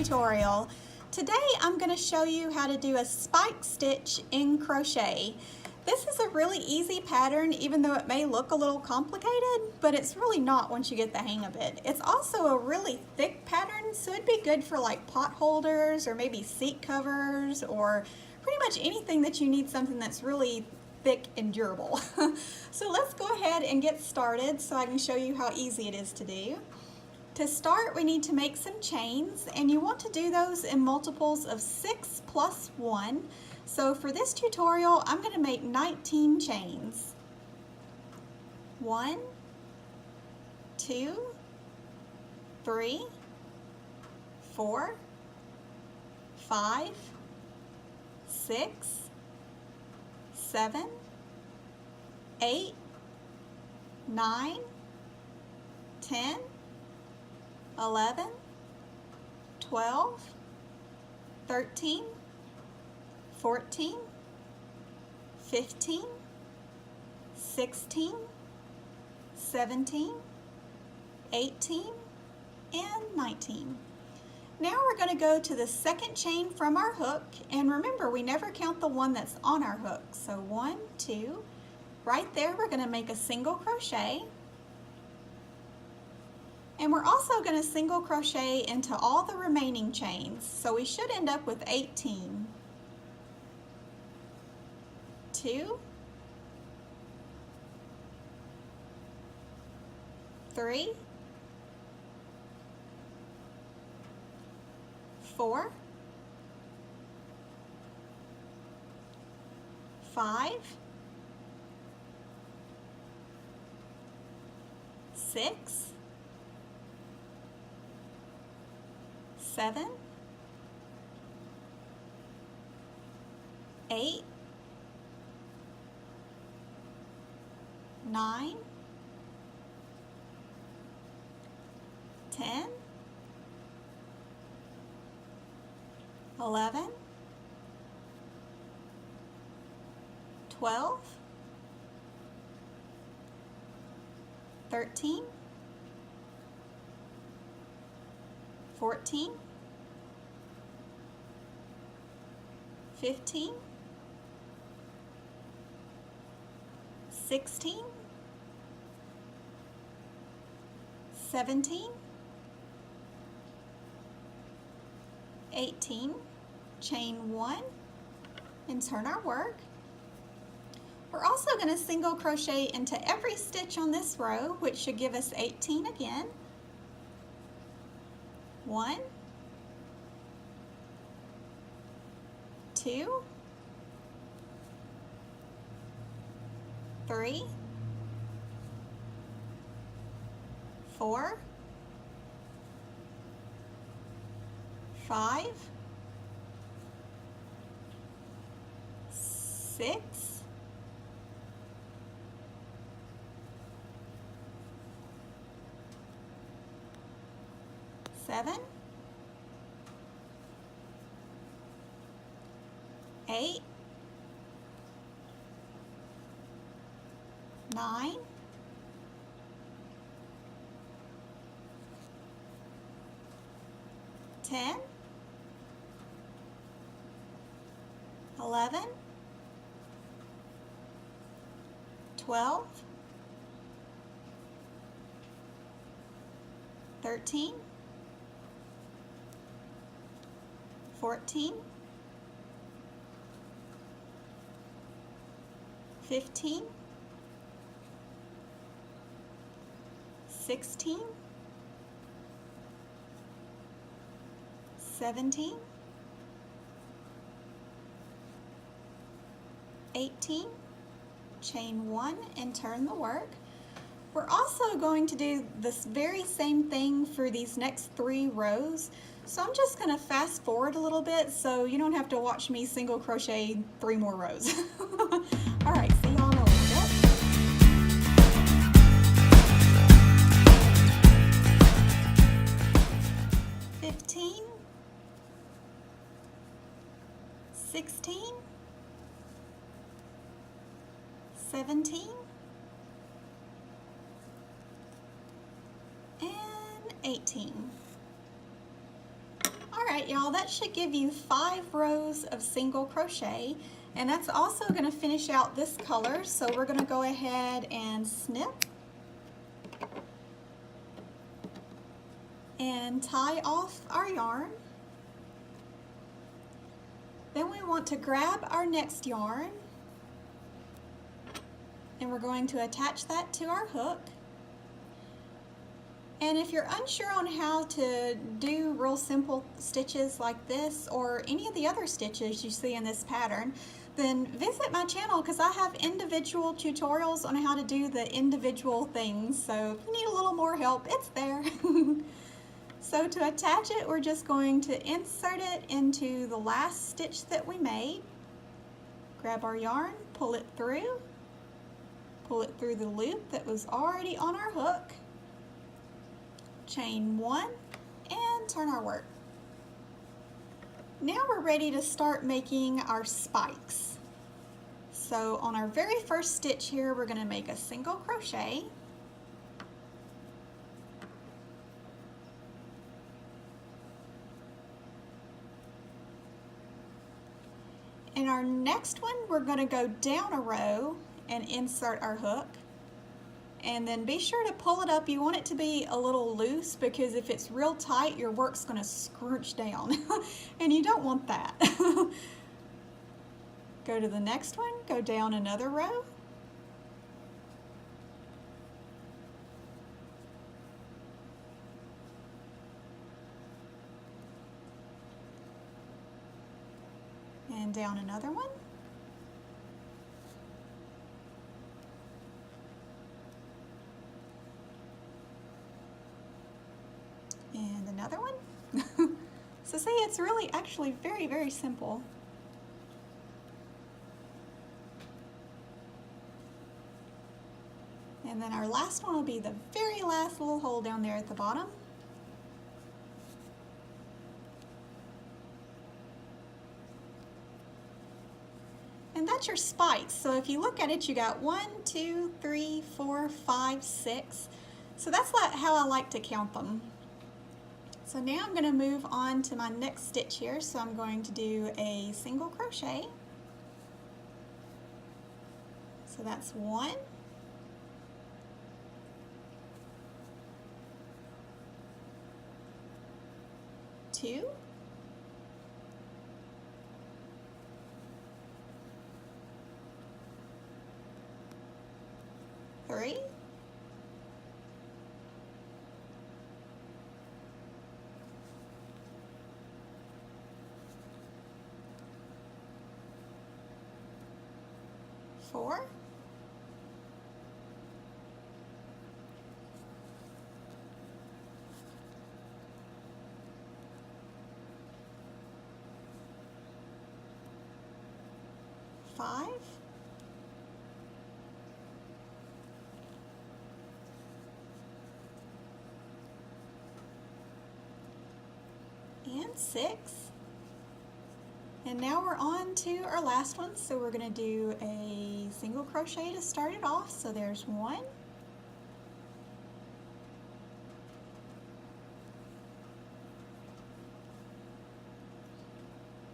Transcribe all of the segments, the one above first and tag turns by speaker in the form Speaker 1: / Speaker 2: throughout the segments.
Speaker 1: tutorial. Today I'm going to show you how to do a spike stitch in crochet. This is a really easy pattern, even though it may look a little complicated, but it's really not once you get the hang of it. It's also a really thick pattern, so it'd be good for like pot holders or maybe seat covers or pretty much anything that you need something that's really thick and durable. So let's go ahead and get started so I can show you how easy it is to do. To start, we need to make some chains, and you want to do those in multiples of 6 plus 1. So for this tutorial, I'm going to make 19 chains. 1, 2, 3, 4, 5, 6, 7, 8, 9, 10, 11, 12, 13, 14, 15, 16, 17, 18, and 19. Now we're going to go to the second chain from our hook, and remember, we never count the one that's on our hook. So 1, 2, right there we're going to make a single crochet. And we're also going to single crochet into all the remaining chains, so we should end up with 18. 2, 3, 4, 5, 6, 7, 8, 9, 10, 11, 12, 13, 14, 15, 16, 17, 18, chain 1, and turn our work. We're also going to single crochet into every stitch on this row, which should give us 18 again. 1, 2, 3, 4, 5, 6, 7, 8, 9, 10, 11, 12, 13, 14, 15, 16, 17, 18, chain 1 and turn the work. We're also going to do this very same thing for these next 3 rows. So I'm just going to fast forward a little bit so you don't have to watch me single crochet 3 more rows. All right, see y'all in a little bit. $15, 16, 17, and 18. Alright y'all, that should give you 5 rows of single crochet, and that's also going to finish out this color. So we're going to go ahead and snip and tie off our yarn. Then we want to grab our next yarn and we're going to attach that to our hook. And if you're unsure on how to do real simple stitches like this or any of the other stitches you see in this pattern, then visit my channel because I have individual tutorials on how to do the individual things. So if you need a little more help, it's there. So to attach it, we're just going to insert it into the last stitch that we made. Grab our yarn, pull it through the loop that was already on our hook, chain 1, and turn our work. Now we're ready to start making our spikes. So on our very first stitch here, we're going to make a single crochet. In our next one, we're going to go down a row and insert our hook. And then be sure to pull it up. You want it to be a little loose because if it's real tight, your work's going to scrunch down. And you don't want that. Go to the next one, go down another row. And down another one. And another one. So see, it's really actually very, very simple. And then our last one will be the very last little hole down there at the bottom. And that's your spikes. So if you look at it, you got 1, 2, 3, 4, 5, 6. So that's how I like to count them. So now I'm going to move on to my next stitch here. So I'm going to do a single crochet. So that's 1. 2. 3. 4. 5. And 6. And now we're on to our last one. So we're going to do a single crochet to start it off. So there's 1.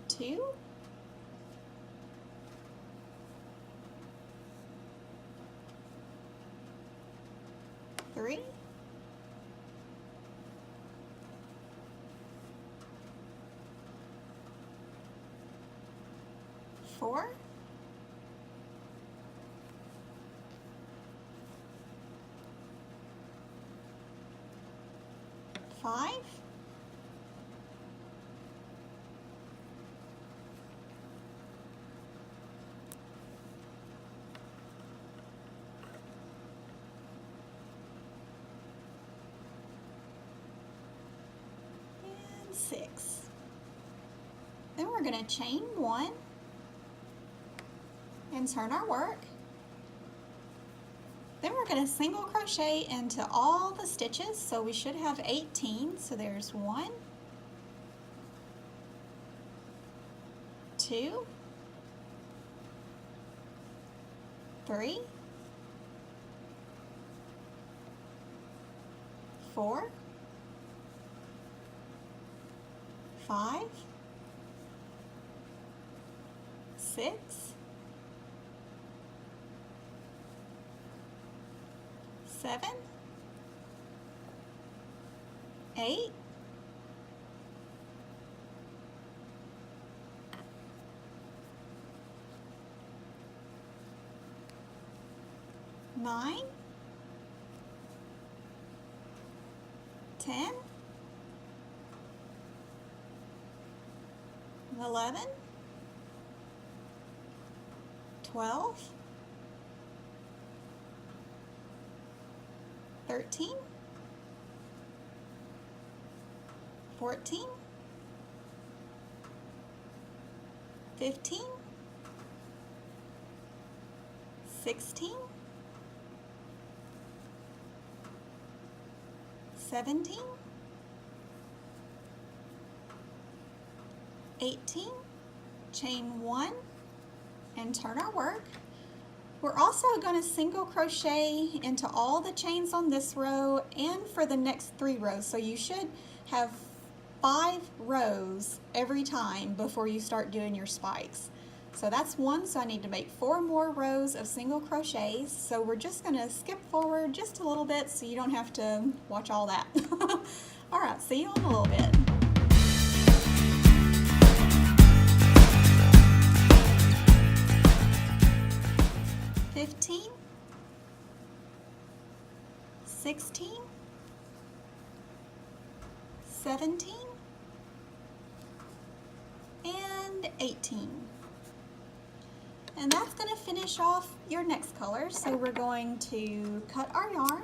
Speaker 1: 2. 3. 4. 5. 6. Then we're going to chain 1 and turn our work. Then we're going to single crochet into all the stitches, so we should have 18. So there's 1, 2, 3, 4, 5, 6, 7, 8, 9, 10, 11, 12, 13, 14, 15, 16, 17, 18, chain 1, and turn our work. We're also going to single crochet into all the chains on this row and for the next 3 rows. So you should have 5 rows every time before you start doing your spikes. So that's 1, so I need to make 4 more rows of single crochets. So we're just going to skip forward just a little bit so you don't have to watch all that. All right, see you in a little bit. $15, $16, $17, and $18. And that's going to finish off your next color. So we're going to cut our yarn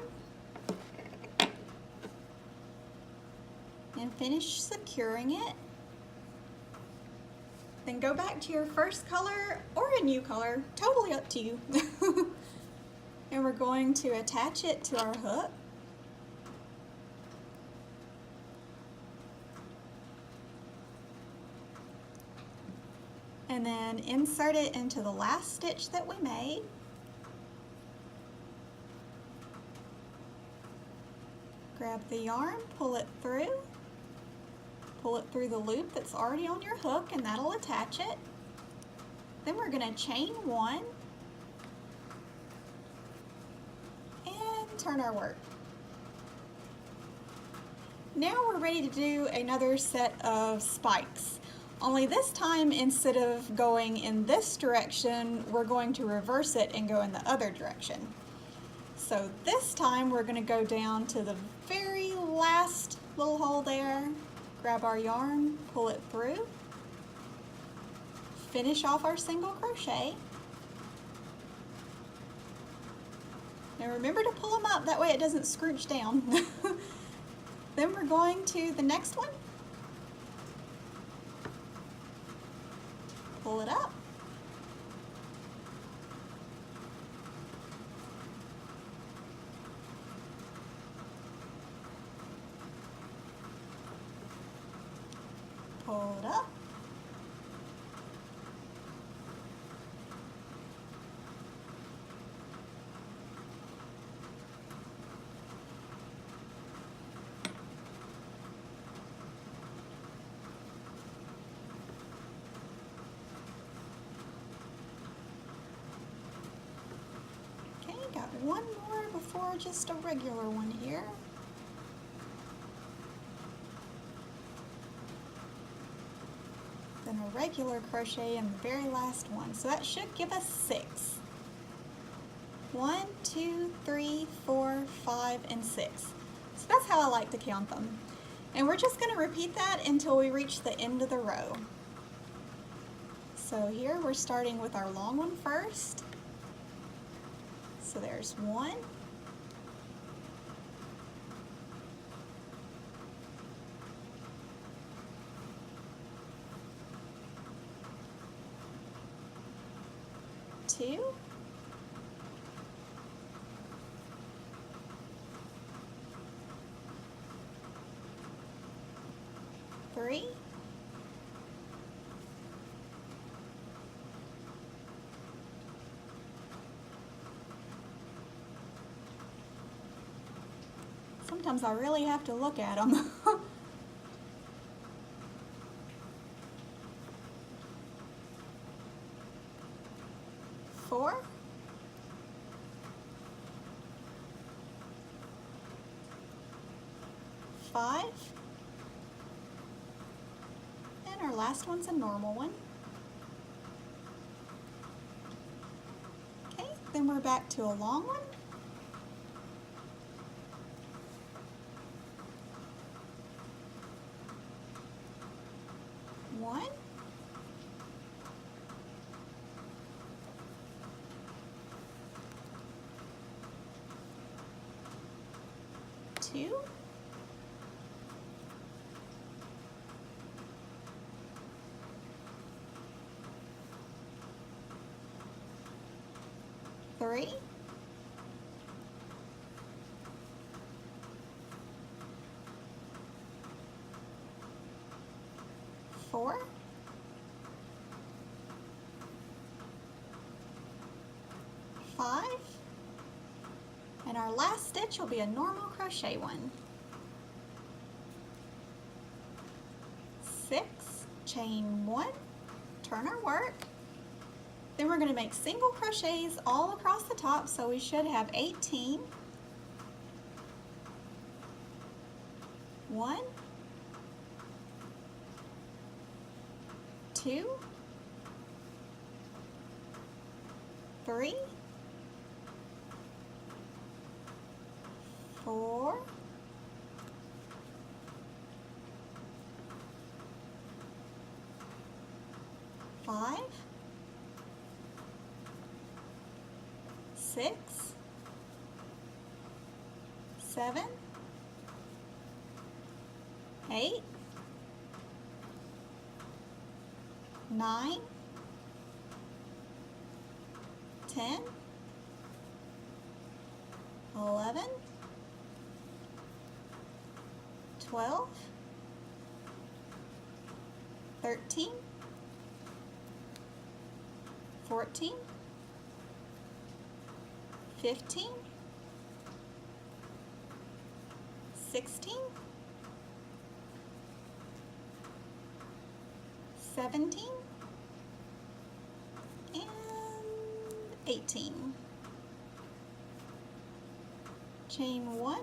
Speaker 1: and finish securing it. Then go back to your first color or a new color, totally up to you. And we're going to attach it to our hook. And then insert it into the last stitch that we made. Grab the yarn, pull it through the loop that's already on your hook, and that'll attach it. Then we're going to chain 1 and turn our work. Now we're ready to do another set of spikes. Only this time, instead of going in this direction, we're going to reverse it and go in the other direction. So this time we're going to go down to the very last little hole there, grab our yarn, pull it through, finish off our single crochet. Now remember to pull them up, that way it doesn't scrunch down. Then we're going to the next one. Pull it up. Pull it up. Got one more before just a regular one here. Then a regular crochet in the very last one. So that should give us 6. 1, 2, 3, 4, 5, and 6. So that's how I like to count them. And we're just going to repeat that until we reach the end of the row. So here we're starting with our long one first. So there's 1, 2, 3, 4. Sometimes I really have to look at them. 5. And our last one's a normal one. Okay, then we're back to a long one. One. 2. 3. 4. 5. And our last stitch will be a normal crochet one. 6, chain 1, turn our work. Then we're going to make single crochets all across the top, so we should have 18. 1, 2, 3, 4, 5, 6, 7, 8, 9, 10, 11, 12, 13, 14, 15, 16, 17, and 18. Chain 1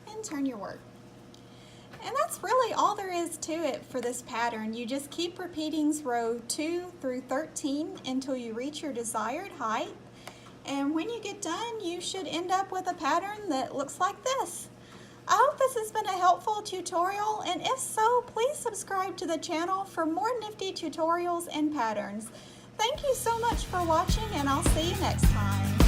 Speaker 1: and turn your work. And that's really all there is to it for this pattern. You just keep repeating row 2 through 13 until you reach your desired height. And when you get done, you should end up with a pattern that looks like this. I hope this has been a helpful tutorial, and if so, please subscribe to the channel for more nifty tutorials and patterns. Thank you so much for watching, and I'll see you next time.